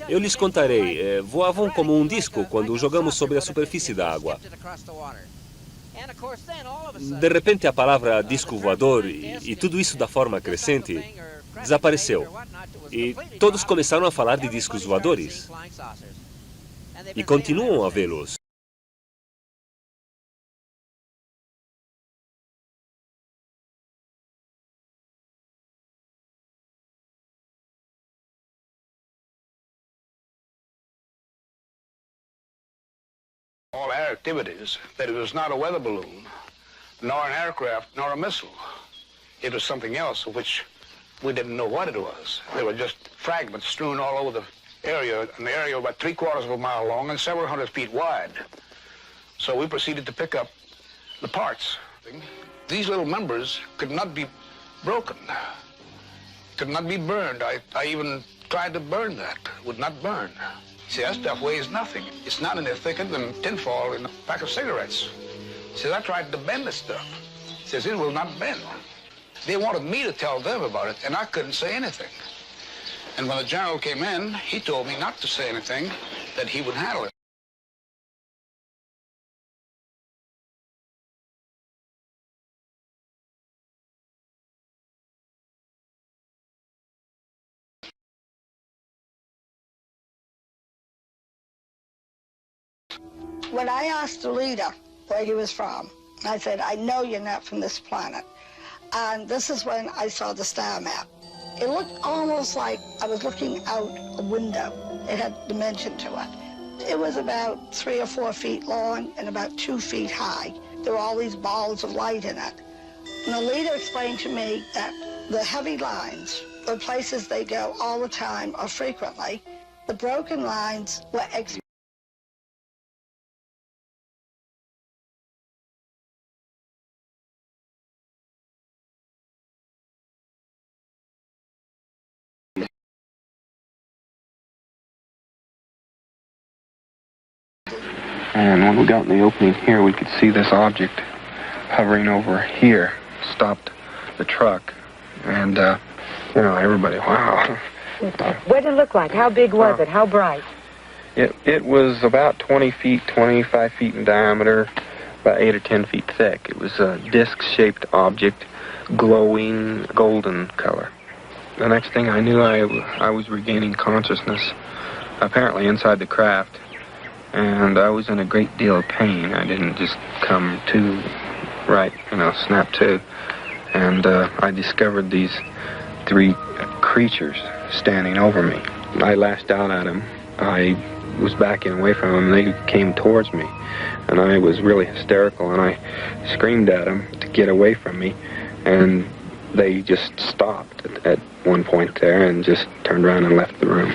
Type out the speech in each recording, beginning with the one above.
Eu lhes contarei. Voavam como um disco quando jogamos sobre a superfície da água. De repente, a palavra disco voador e tudo isso da forma crescente desapareceu. E todos começaram a falar de discos voadores. E continuam a vê-los. All our activities, that it was not a weather balloon, nor an aircraft, nor a missile. It was something else of which we didn't know what it was. They were just fragments strewn all over the area, an area about 3/4 of a mile long and several hundred feet wide. So we proceeded to pick up the parts. These little members could not be broken, could not be burned. I even tried to burn that, would not burn. See, that stuff weighs nothing. It's not any thicker than tinfoil in a pack of cigarettes. Says, I tried to bend this stuff. Says, it will not bend. They wanted me to tell them about it, and I couldn't say anything. And when the general came in, he told me not to say anything, that he would handle it. When I asked the leader where he was from, I said, I know you're not from this planet. And this is when I saw the star map. It looked almost like I was looking out a window. It had dimension to it. It was about 3 or 4 feet long and about 2 feet high. There were all these balls of light in it. And the leader explained to me that the heavy lines, the places they go all the time or frequently, the broken lines were And when we got in the opening here, we could see this object hovering over here, stopped the truck, and, you know, everybody, wow. What did it look like? How big was it? How bright? It was about 20 feet, 25 feet in diameter, about 8 or 10 feet thick. It was a disc-shaped object, glowing golden color. The next thing I knew, I was regaining consciousness, apparently inside the craft. And I was in a great deal of pain. I didn't just come to right, you know, snap to. And I discovered these 3 creatures standing over me. I lashed out at them. I was backing away from them, and they came towards me. And I was really hysterical, and I screamed at them to get away from me. And they just stopped at one point there and just turned around and left the room,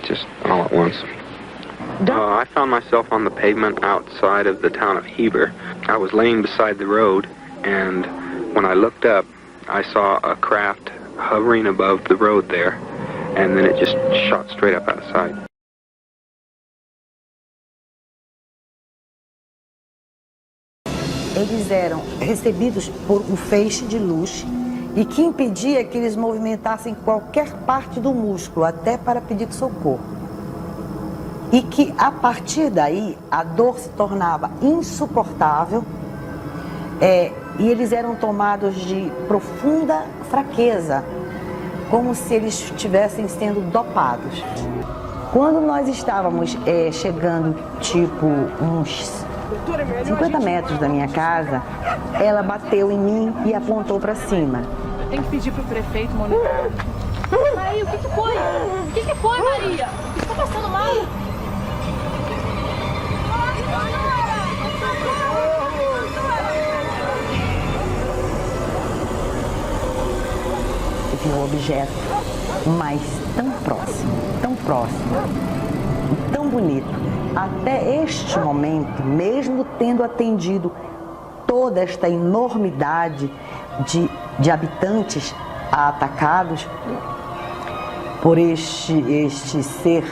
just all at once. I found myself on the pavement outside of the town of Heber. I was laying beside the road, and when I looked up, I saw a craft hovering above the road there, and then it just shot straight up outside. Eles eram recebidos por um feixe de luz e que impedia que eles movimentassem qualquer parte do músculo, até para pedir socorro. E que, a partir daí, a dor se tornava insuportável e eles eram tomados de profunda fraqueza, como se eles estivessem sendo dopados. Quando nós estávamos chegando, tipo, uns 50 metros da minha casa, ela bateu em mim e apontou para cima. Eu tenho que pedir para o prefeito monitorar. Maria, o que foi? O que foi, Maria? O que está passando mal? Um objeto, mas tão próximo, tão bonito. Até este momento, mesmo tendo atendido toda esta enormidade de habitantes atacados por este ser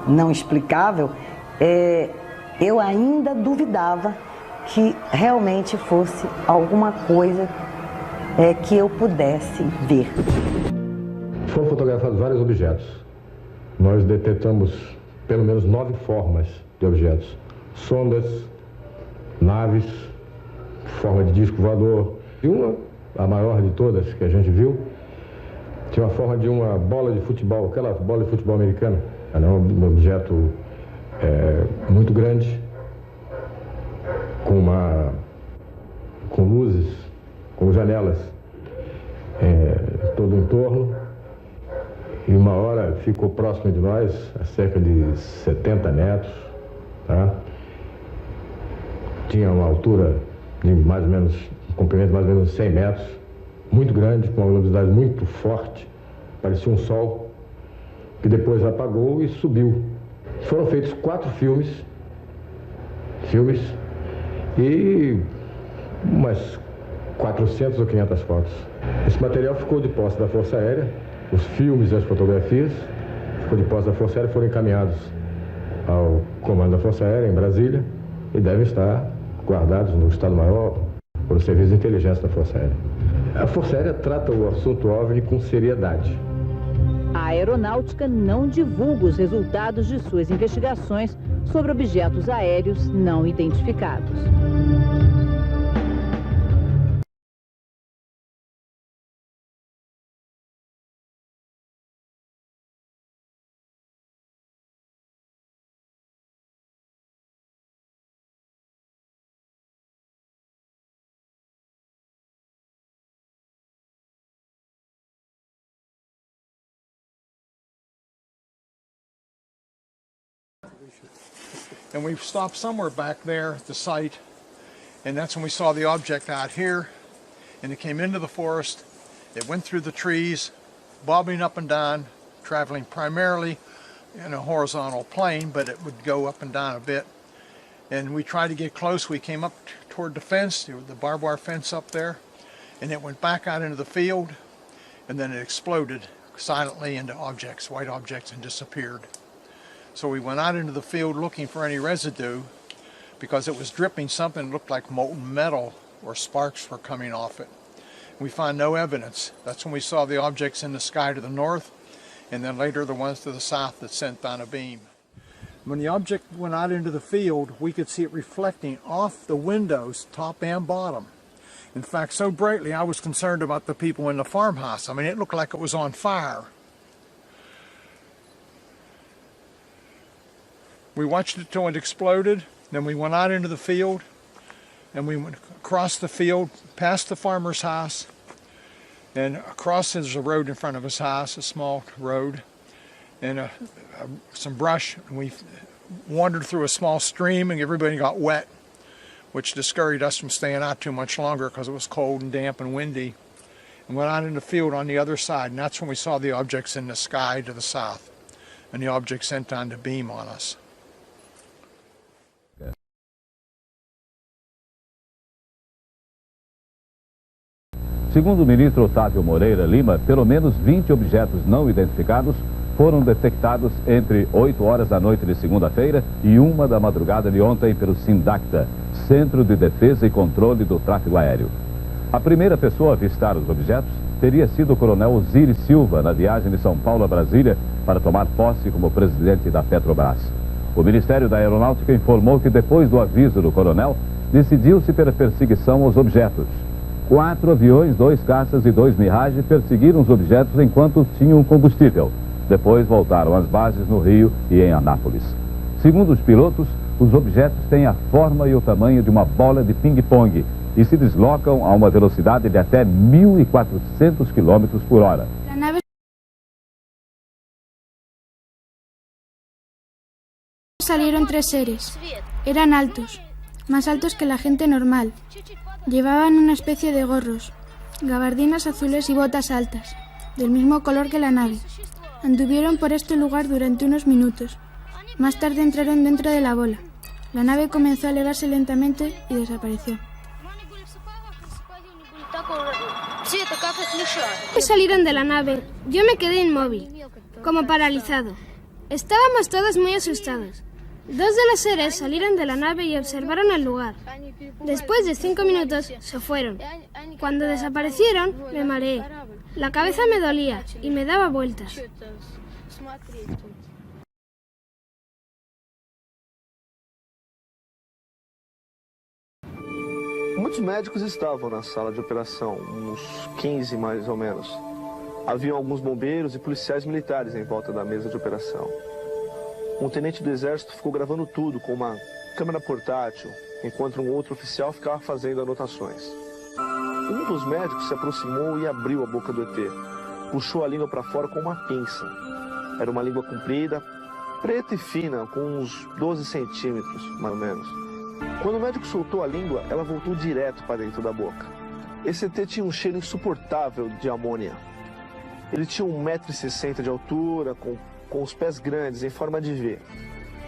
não explicável, eu ainda duvidava que realmente fosse alguma coisa que eu pudesse ver. Foram fotografados vários objetos. nós detectamos pelo menos 9 formas de objetos. Sondas, naves, forma de disco voador. E a maior de todas que a gente viu, tinha uma forma de uma bola de futebol, aquela bola de futebol americana. Era um objeto muito grande, com luzes, com janelas todo o entorno. E uma hora ficou próximo de nós, a cerca de 70 metros, tá? Tinha uma altura de mais ou menos, um comprimento de mais ou menos 100 metros, muito grande, com uma luminosidade muito forte, parecia um sol, que depois apagou e subiu. Foram feitos 4 filmes e umas 400 ou 500 fotos. Esse material ficou de posse da Força Aérea, os filmes e as fotografias, ficou de posse da Força Aérea, foram encaminhados ao comando da Força Aérea em Brasília e devem estar guardados no Estado-Maior por o Serviço de Inteligência da Força Aérea. A Força Aérea trata o assunto OVNI com seriedade. A aeronáutica não divulga os resultados de suas investigações sobre objetos aéreos não identificados. And we stopped somewhere back there at the site, and that's when we saw the object out here, and it came into the forest. It went through the trees, bobbing up and down, traveling primarily in a horizontal plane, but it would go up and down a bit. And we tried to get close. We came up toward the fence, the barbed wire fence up there, and it went back out into the field, and then it exploded silently into objects, white objects, and disappeared. So we went out into the field looking for any residue because it was dripping something that looked like molten metal or sparks were coming off it. We found no evidence. That's when we saw the objects in the sky to the north, and then later the ones to the south that sent down a beam. When the object went out into the field, we could see it reflecting off the windows, top and bottom. In fact, so brightly I was concerned about the people in the farmhouse. I mean, it looked like it was on fire. We watched it till it exploded, then we went out into the field, and we went across the field, past the farmer's house, and across there's a road in front of his house, a small road, and some brush, and we wandered through a small stream, and everybody got wet, which discouraged us from staying out too much longer because it was cold and damp and windy, and went out in the field on the other side, and that's when we saw the objects in the sky to the south, and the object sent down the beam on us. Segundo o ministro Otávio Moreira Lima, pelo menos 20 objetos não identificados foram detectados entre 8 horas da noite de segunda-feira e 1 da madrugada de ontem pelo SINDACTA, Centro de Defesa e Controle do Tráfego Aéreo. A primeira pessoa a avistar os objetos teria sido o coronel Osiris Silva, na viagem de São Paulo a Brasília para tomar posse como presidente da Petrobras. O Ministério da Aeronáutica informou que depois do aviso do coronel, decidiu-se pela perseguição aos objetos. 4 aviões, 2 caças e 2 Mirage perseguiram os objetos enquanto tinham combustível. Depois voltaram às bases no Rio e em Anápolis. Segundo os pilotos, os objetos têm a forma e o tamanho de uma bola de ping-pong e se deslocam a uma velocidade de até 1.400 km por hora. Salieron 3 seres. Eran altos, más altos que la gente normal. Llevaban una especie de gorros, gabardinas azules y botas altas, del mismo color que la nave. Anduvieron por este lugar durante unos minutos. Más tarde entraron dentro de la bola. La nave comenzó a elevarse lentamente y desapareció. Salieron de la nave. Yo me quedé inmóvil, como paralizado. Estábamos todos muy asustados. 2 de los seres salieron de la nave y observaron el lugar. Después de 5 minutos se fueron. Cuando desaparecieron, me mareé. La cabeza me dolía y me daba vueltas. Muitos médicos estavam na sala de operação, uns 15 mais ou menos. Haviam alguns bombeiros e policiais militares em volta da mesa de operação. Um tenente do exército ficou gravando tudo com uma câmera portátil, enquanto um outro oficial ficava fazendo anotações. Um dos médicos se aproximou e abriu a boca do ET. Puxou a língua para fora com uma pinça. Era uma língua comprida, preta e fina, com uns 12 centímetros, mais ou menos. Quando o médico soltou a língua, ela voltou direto para dentro da boca. Esse ET tinha um cheiro insuportável de amônia. Ele tinha 1,60 m de altura, com os pés grandes, em forma de V.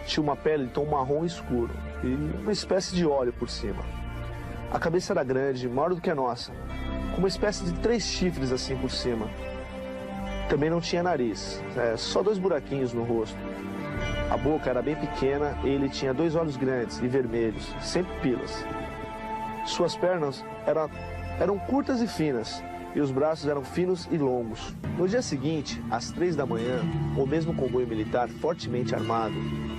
Tinha uma pele de tom marrom escuro e uma espécie de óleo por cima. A cabeça era grande, maior do que a nossa, com uma espécie de 3 chifres assim por cima. Também não tinha nariz, só 2 buraquinhos no rosto. A boca era bem pequena e ele tinha 2 olhos grandes e vermelhos, sem pupilas. Suas pernas eram curtas e finas, e os braços eram finos e longos. No dia seguinte, às 3 da manhã, o mesmo comboio militar fortemente armado,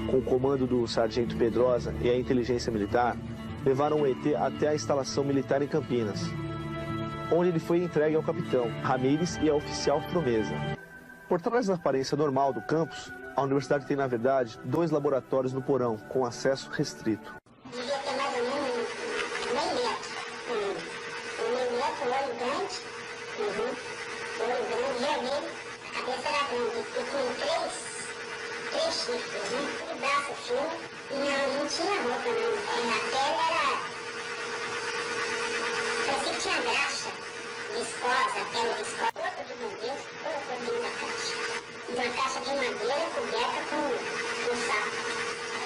com o comando do sargento Pedrosa e a inteligência militar, levaram o ET até a instalação militar em Campinas, onde ele foi entregue ao capitão Ramírez e ao oficial Promesa. Por trás da aparência normal do campus, a universidade tem, na verdade, 2 laboratórios no porão, com acesso restrito. Devia ter mais ou menos meio metro. Meio metro, olho grande. Olho grande, vermelho. A cabeça era grande. E tinha 3 chifres, E braço fino. E não tinha roupa, não. A pele era... parecia que tinha graxa. Viscosa, a pele viscosa. O corpo de bombeiro colocou dentro da caixa. Uma caixa de madeira coberta com saco.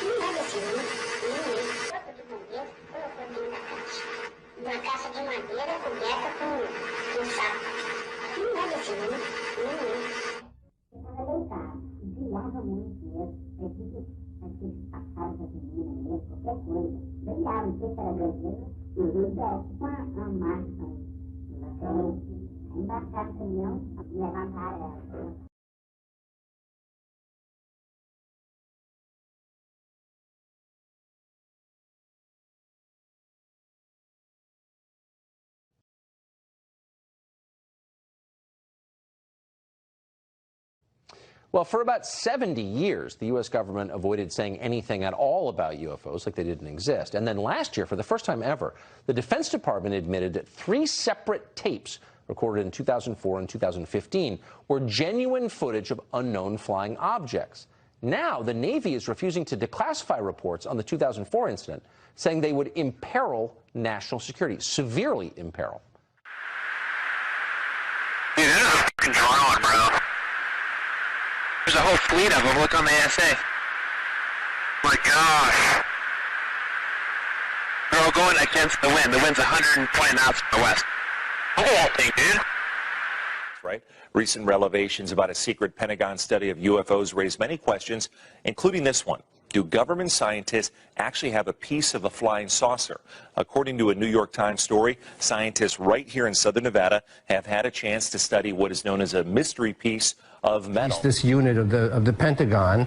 Não é desse mundo, não é. O corpo de bombeiro colocou dentro da caixa. Uma caixa de madeira coberta com saco. Não é desse mundo, não é. Eu estava deitado, brilhava muito mesmo. Aqueles passados da menina mesmo, qualquer coisa. Brilhava, não sei se era brasileiro. E o Rio tipo uma marca na frente. Aí embarcaram o caminhão e levantaram ela. Well, for about 70 years, the U.S. government avoided saying anything at all about UFOs, like they didn't exist. And then last year, for the first time ever, the Defense Department admitted that 3 separate tapes recorded in 2004 and 2015 were genuine footage of unknown flying objects. Now, the Navy is refusing to declassify reports on the 2004 incident, saying they would imperil national security, severely imperil. Dude, there's a fucking drone, bro. There's a whole fleet of them. Look on the ASA. My gosh. They're all going against the wind. The wind's 120 knots from the west. Look at that thing, dude. Right. Recent revelations about a secret Pentagon study of UFOs raise many questions, including this one. Do government scientists actually have a piece of a flying saucer? According to a New York Times story, scientists right here in southern Nevada have had a chance to study what is known as a mystery piece of metal. This unit of the Pentagon,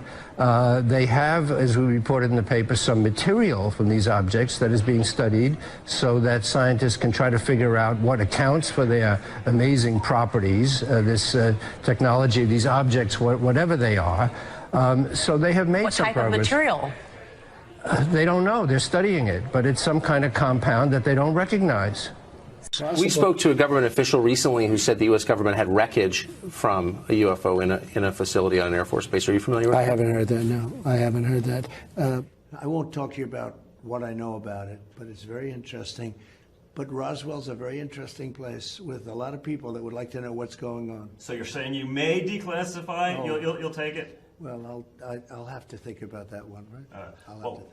they have, as we reported in the paper, some material from these objects that is being studied so that scientists can try to figure out what accounts for their amazing properties, this technology, these objects, whatever they are. So they have made some progress. What type of material? They don't know. They're studying it, but it's some kind of compound that they don't recognize. We spoke to a government official recently who said the U.S. government had wreckage from a UFO in a facility on an Air Force base. Are you familiar with that? I haven't heard that, no. I haven't heard that. I won't talk to you about what I know about it, but it's very interesting. But Roswell's a very interesting place with a lot of people that would like to know what's going on. So you're saying you may declassify? Oh. You'll take it? Well, I'll have to think about that one, right? Well,